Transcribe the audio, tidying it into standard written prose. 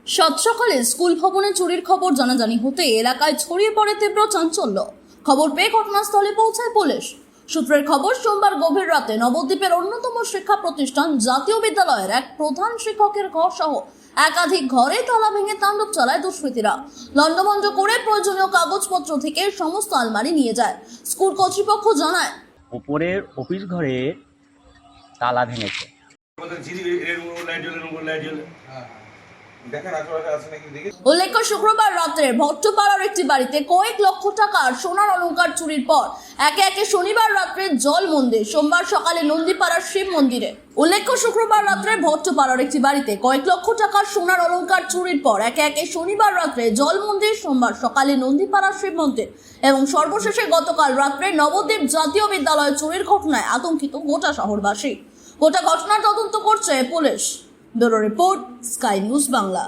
সাত সকালে স্কুল ভবনে চুরির খবর জানাজানি হতে এলাকায় ছড়িয়ে পড়ে তীব্র চাঞ্চল্য। খবর পেয়ে ঘটনাস্থলে পৌঁছায় পুলিশ। সূত্রের খবর, সোমবার গভীর রাতে নবদ্বীপের অন্যতম শিক্ষা প্রতিষ্ঠান জাতীয় বিদ্যালয়ের এক প্রধান শিক্ষকের ঘর সহ একাধিক ঘরে তালা ভেঙে তাণ্ডব চালায় দুষ্কৃতীরা। লণ্ডভণ্ড করে প্রয়োজনীয় কাগজপত্র থেকে সমস্ত আলমারি নিয়ে যায়। স্কুল কর্তৃপক্ষ জানায়, উপরের অফিস ঘরে তালা ভেঙেছে। উল্লেখ্য, শুক্রবার রাত্রে ভট্টপাড়ার একটি বাড়িতে কয়েক লক্ষ টাকার সোনার অলংকার চুরির পর একে একে শনিবার রাত্রে জল মন্দির, সোমবার সকালে নন্দীপাড়ার শিব মন্দিরে। উল্লেখ্য, শুক্রবার রাত্রে ভট্টপাড়ার একটি বাড়িতে কয়েক লক্ষ টাকার সোনার অলংকার চুরির পর একে একে শনিবার রাত্রে জল মন্দির, সোমবার সকালে নন্দীপাড়ার শিব মন্দির এবং সর্বশেষে গতকাল রাত্রে নবদ্বীপ জাতীয় বিদ্যালয় চুরির ঘটনায় আতঙ্কিত গোটা শহরবাসী। গোটা ঘটনার তদন্ত করছে police. Bureau report, sky news Bangla.